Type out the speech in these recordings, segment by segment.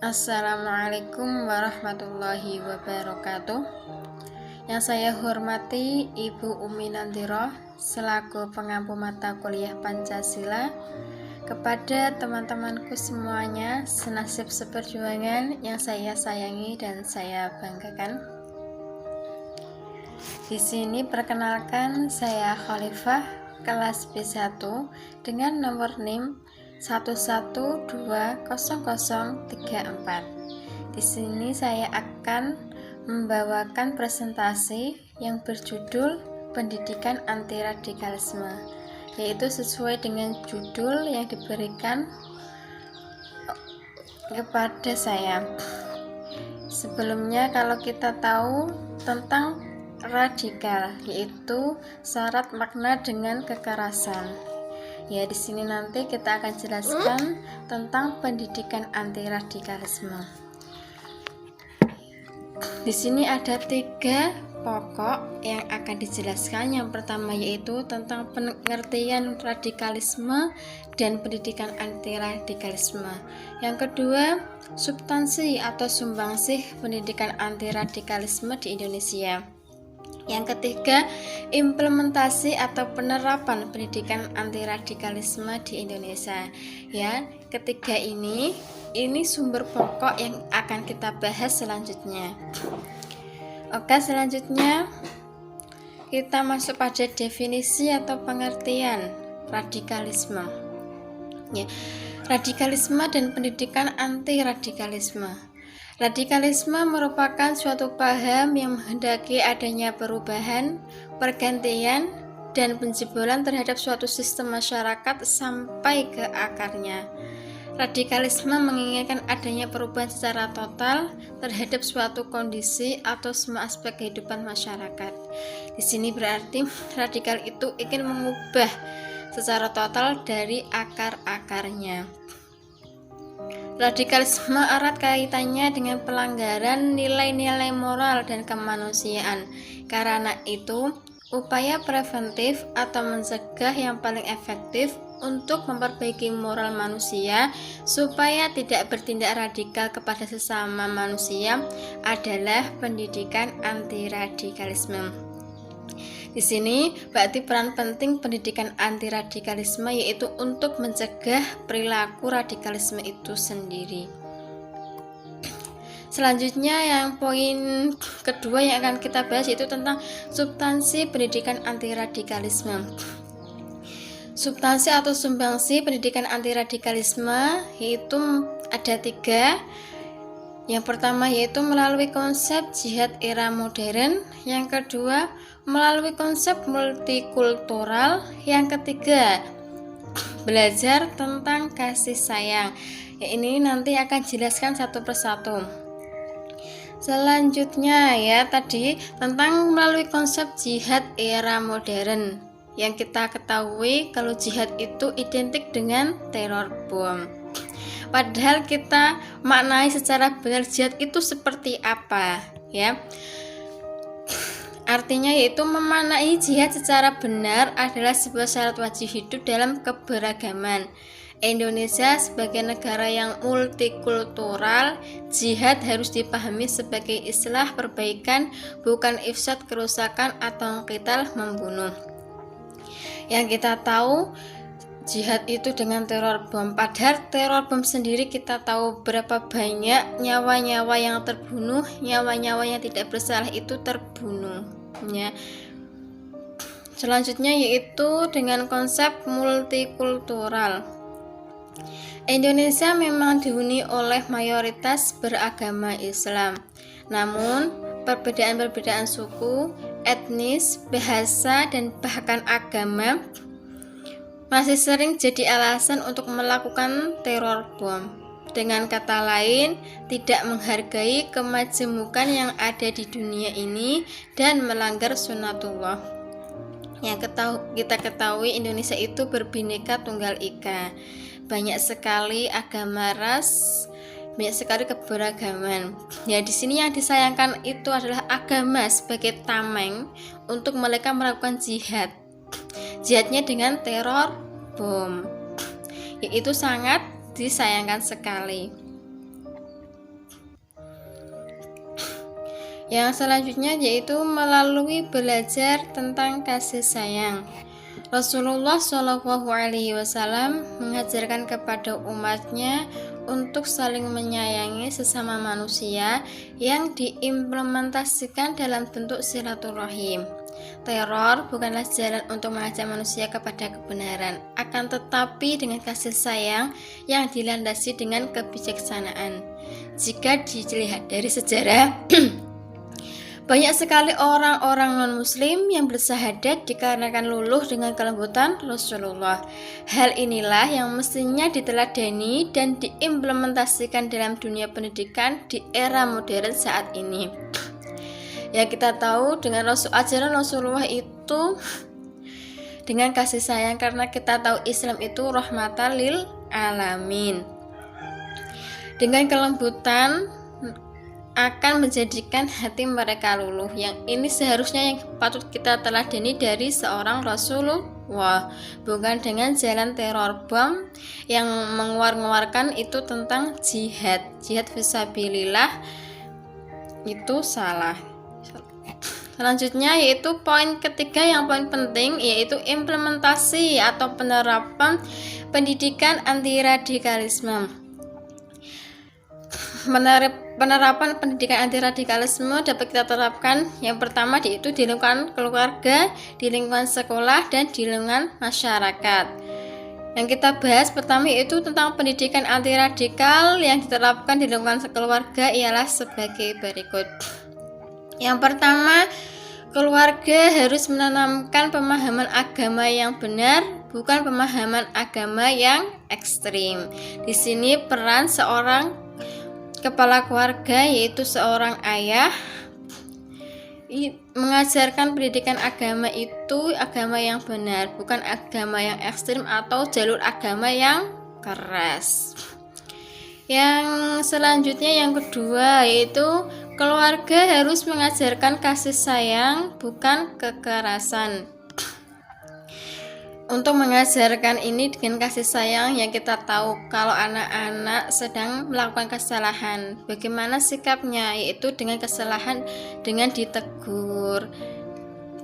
Assalamualaikum warahmatullahi wabarakatuh. Yang saya hormati Ibu Umi Nandiro selaku pengampu mata kuliah Pancasila. Kepada teman-temanku semuanya, senasib seperjuangan yang saya sayangi dan saya banggakan. Di sini perkenalkan, saya Khalifah kelas B1 dengan nomor NIM 1120034. Di sini saya akan membawakan presentasi yang berjudul Pendidikan Anti Radikalisme, yaitu sesuai dengan judul yang diberikan kepada saya. Sebelumnya, kalau kita tahu tentang radikal, yaitu syarat makna dengan kekerasan. Ya, di sini nanti kita akan jelaskan tentang pendidikan anti radikalisme. Di sini ada 3 pokok yang akan dijelaskan. Yang pertama yaitu tentang pengertian radikalisme dan pendidikan anti radikalisme. Yang kedua, substansi atau sumbangsih pendidikan anti radikalisme di Indonesia. Yang ketiga, implementasi atau penerapan pendidikan anti radikalisme di Indonesia. Ya, ketiga ini sumber pokok yang akan kita bahas selanjutnya. Oke, selanjutnya kita masuk pada definisi atau pengertian radikalisme. Ya, radikalisme dan pendidikan anti radikalisme. Radikalisme merupakan suatu paham yang menghendaki adanya perubahan, pergantian, dan penjebolan terhadap suatu sistem masyarakat sampai ke akarnya. Radikalisme menginginkan adanya perubahan secara total terhadap suatu kondisi atau semua aspek kehidupan masyarakat. Di sini berarti radikal itu ingin mengubah secara total dari akar-akarnya. Radikalisme erat kaitannya dengan pelanggaran nilai-nilai moral dan kemanusiaan. Karena itu, upaya preventif atau mencegah yang paling efektif untuk memperbaiki moral manusia supaya tidak bertindak radikal kepada sesama manusia adalah pendidikan anti radikalisme. Di sini berarti peran penting pendidikan anti radikalisme yaitu untuk mencegah perilaku radikalisme itu sendiri. Selanjutnya yang poin kedua yang akan kita bahas yaitu tentang substansi pendidikan anti radikalisme. Substansi atau sumbangsi pendidikan anti radikalisme yaitu ada 3. Yang pertama yaitu melalui konsep jihad era modern, yang kedua melalui konsep multikultural, yang ketiga belajar tentang kasih sayang. Ya, ini nanti akan jelaskan satu persatu. Selanjutnya ya tadi tentang melalui konsep jihad era modern. Yang kita ketahui kalau jihad itu identik dengan teror bom. Padahal kita maknai secara benar jihad itu seperti apa ya. Artinya yaitu memaknai jihad secara benar adalah sebuah syarat wajib hidup dalam keberagaman. Indonesia sebagai negara yang multikultural, jihad harus dipahami sebagai istilah perbaikan, bukan ifsad kerusakan atau qital membunuh. Yang kita tahu jihad itu dengan teror bom. Padahal teror bom sendiri kita tahu berapa banyak nyawa-nyawa yang terbunuh, nyawa-nyawa yang tidak bersalah itu terbunuh ya. Selanjutnya yaitu dengan konsep multikultural. Indonesia memang dihuni oleh mayoritas beragama Islam. Namun perbedaan-perbedaan suku, etnis, bahasa, dan bahkan agama masih sering jadi alasan untuk melakukan teror bom. Dengan kata lain, tidak menghargai kemajemukan yang ada di dunia ini dan melanggar sunnatullah. Yang kita ketahui Indonesia itu berbineka tunggal ika. Banyak sekali agama ras, banyak sekali keberagaman. Ya, di sini yang disayangkan itu adalah agama sebagai tameng untuk mereka melakukan jihad. Jihadnya dengan teror bom. Itu sangat disayangkan sekali. Yang selanjutnya yaitu melalui belajar tentang kasih sayang. Rasulullah Shallallahu Alaihi Wasallam mengajarkan kepada umatnya untuk saling menyayangi sesama manusia yang diimplementasikan dalam bentuk silaturahim. Teror bukanlah jalan untuk mengajak manusia kepada kebenaran, akan tetapi dengan kasih sayang yang dilandasi dengan kebijaksanaan. Jika dilihat dari sejarah, banyak sekali orang-orang non-muslim yang bersahadat dikarenakan luluh dengan kelembutan Rasulullah. Hal inilah yang mestinya diteladani dan diimplementasikan dalam dunia pendidikan di era modern saat ini. Ya, kita tahu dengan ajaran Rasulullah itu dengan kasih sayang, karena kita tahu Islam itu rahmatan lil alamin. Dengan kelembutan akan menjadikan hati mereka luluh. Yang ini seharusnya yang patut kita teladani dari seorang Rasulullah, bukan dengan jalan teror bom yang mengeluarkan itu tentang jihad fisabilillah, itu salah. Selanjutnya yaitu poin ketiga yang poin penting, yaitu implementasi atau penerapan pendidikan anti radikalisme. Penerapan pendidikan anti radikalisme dapat kita terapkan yang pertama yaitu di lingkungan keluarga, di lingkungan sekolah, dan di lingkungan masyarakat. Yang kita bahas pertama yaitu tentang pendidikan anti radikal yang diterapkan di lingkungan keluarga ialah sebagai berikut. Yang pertama, keluarga harus menanamkan pemahaman agama yang benar, bukan pemahaman agama yang ekstrim. Di sini peran seorang kepala keluarga, yaitu seorang ayah, mengajarkan pendidikan agama itu agama yang benar, bukan agama yang ekstrim atau jalur agama yang keras. Yang selanjutnya yang kedua yaitu keluarga harus mengajarkan kasih sayang, bukan kekerasan. Untuk mengajarkan ini dengan kasih sayang, yang kita tahu kalau anak-anak sedang melakukan kesalahan, bagaimana sikapnya, yaitu dengan kesalahan dengan ditegur,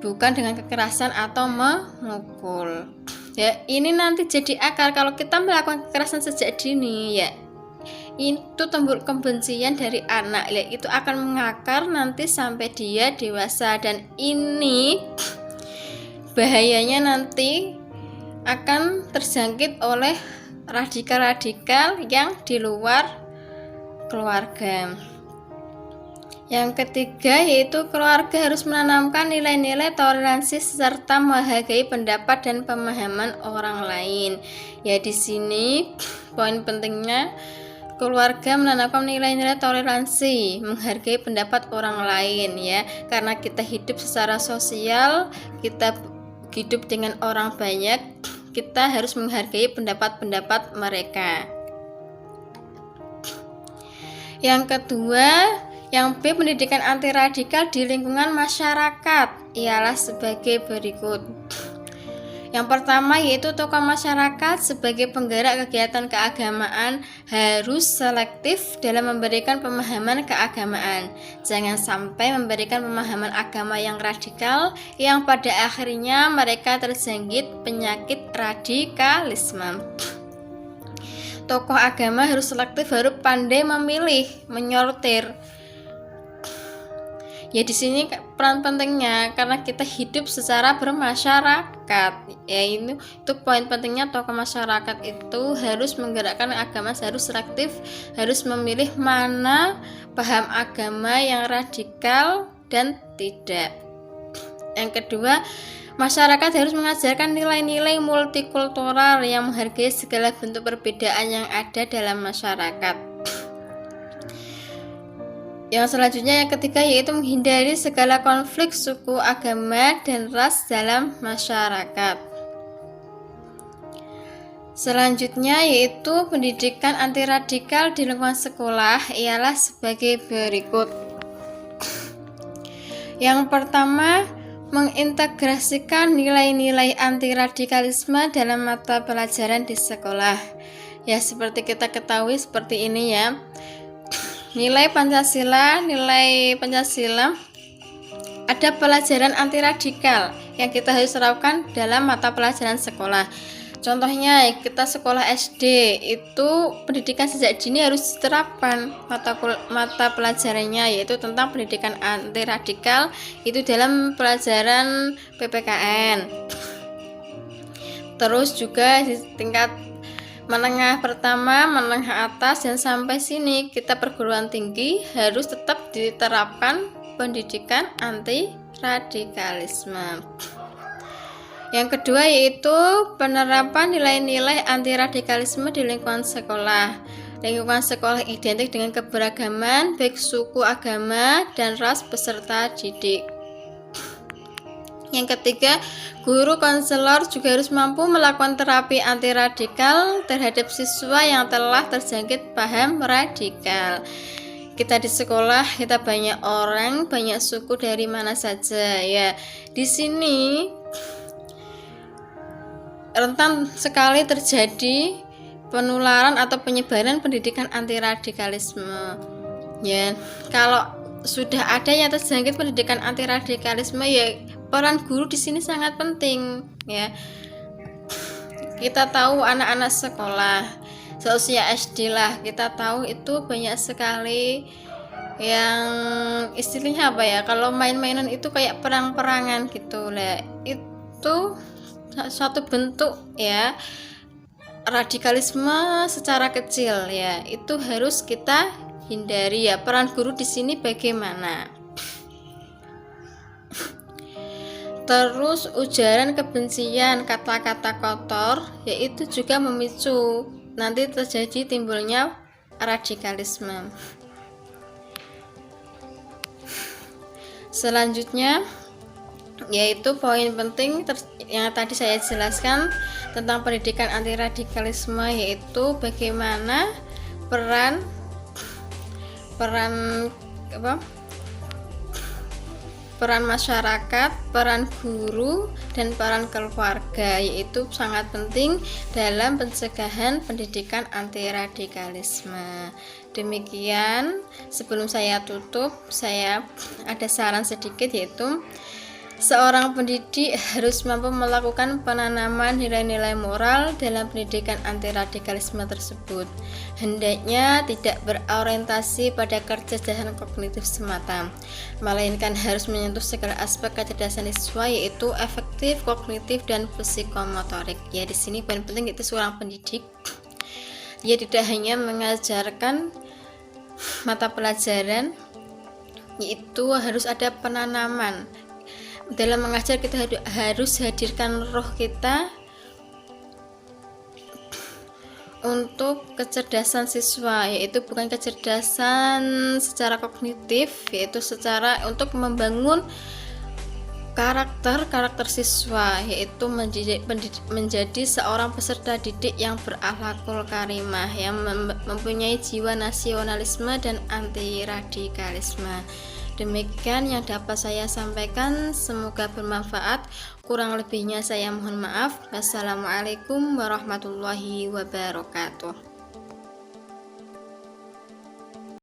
bukan dengan kekerasan atau memukul. Ya, ini nanti jadi akar kalau kita melakukan kekerasan sejak dini, ya itu timbul kebencian dari anak, ya itu akan mengakar nanti sampai dia dewasa, dan ini bahayanya nanti akan terjangkit oleh radikal-radikal yang di luar keluarga. Yang ketiga yaitu keluarga harus menanamkan nilai-nilai toleransi serta menghargai pendapat dan pemahaman orang lain. Ya, di sini poin pentingnya keluarga menanamkan nilai-nilai toleransi, menghargai pendapat orang lain, ya, karena kita hidup secara sosial, kita hidup dengan orang banyak, kita harus menghargai pendapat-pendapat mereka. Yang kedua, yang B, pendidikan anti radikal di lingkungan masyarakat ialah sebagai berikut. Yang pertama yaitu tokoh masyarakat sebagai penggerak kegiatan keagamaan harus selektif dalam memberikan pemahaman keagamaan. Jangan sampai memberikan pemahaman agama yang radikal yang pada akhirnya mereka terjangkit penyakit radikalisme. Tokoh agama harus selektif, harus pandai memilih, menyortir. Ya, di sini peran pentingnya karena kita hidup secara bermasyarakat. Ya, itu poin pentingnya tokoh masyarakat itu harus menggerakkan agama, harus selektif, harus memilih mana paham agama yang radikal dan tidak. Yang kedua, masyarakat harus mengajarkan nilai-nilai multikultural yang menghargai segala bentuk perbedaan yang ada dalam masyarakat. Yang selanjutnya yang ketiga yaitu menghindari segala konflik suku, agama, dan ras dalam masyarakat. Selanjutnya yaitu pendidikan anti radikal di lingkungan sekolah ialah sebagai berikut. Yang pertama, mengintegrasikan nilai-nilai anti radikalisme dalam mata pelajaran di sekolah. Ya, seperti kita ketahui seperti ini ya. Nilai Pancasila ada pelajaran anti radikal yang kita harus terapkan dalam mata pelajaran sekolah. Contohnya kita sekolah SD itu pendidikan sejak dini harus diterapkan mata pelajarannya, yaitu tentang pendidikan anti radikal itu dalam pelajaran PPKN. Terus juga di tingkat menengah pertama, menengah atas, dan sampai sini kita perguruan tinggi harus tetap diterapkan pendidikan anti radikalisme. Yang kedua yaitu penerapan nilai-nilai anti radikalisme di lingkungan sekolah. Lingkungan sekolah identik dengan keberagaman baik suku, agama, dan ras peserta didik. Yang ketiga, guru konselor juga harus mampu melakukan terapi anti radikal terhadap siswa yang telah terjangkit paham radikal. Kita di sekolah, kita banyak orang, banyak suku dari mana saja ya. Di sini rentan sekali terjadi penularan atau penyebaran pendidikan anti radikalisme. Ya, kalau sudah ada yang terjangkit pendidikan anti radikalisme, ya peran guru di sini sangat penting ya. Kita tahu anak-anak sekolah seusia SD lah, kita tahu itu banyak sekali yang istilahnya apa ya, kalau main-mainan itu kayak perang-perangan gitu lah. Itu suatu bentuk ya radikalisme secara kecil ya, itu harus kita hindari ya. Peran guru di sini bagaimana? Terus ujaran kebencian, kata-kata kotor, yaitu juga memicu nanti terjadi timbulnya radikalisme. Selanjutnya yaitu poin penting yang tadi saya jelaskan tentang pendidikan anti radikalisme, yaitu bagaimana peran masyarakat, peran guru, dan peran keluarga, yaitu sangat penting dalam pencegahan pendidikan anti radikalisme. Demikian, sebelum saya tutup, saya ada saran sedikit, yaitu seorang pendidik harus mampu melakukan penanaman nilai-nilai moral dalam pendidikan anti radikalisme tersebut. Hendaknya tidak berorientasi pada kecerdasan kognitif semata, melainkan harus menyentuh segala aspek kecerdasan siswa, yaitu afektif, kognitif, dan psikomotorik. Ya, di sini poin penting itu seorang pendidik dia tidak hanya mengajarkan mata pelajaran, yaitu harus ada penanaman. Dalam mengajar kita harus hadirkan roh kita untuk kecerdasan siswa, yaitu bukan kecerdasan secara kognitif, yaitu secara untuk membangun karakter siswa, yaitu menjadi seorang peserta didik yang berakhlakul karimah, yang mempunyai jiwa nasionalisme dan anti radikalisme. Demikian yang dapat saya sampaikan, semoga bermanfaat. Kurang lebihnya saya mohon maaf. Wassalamualaikum warahmatullahi wabarakatuh.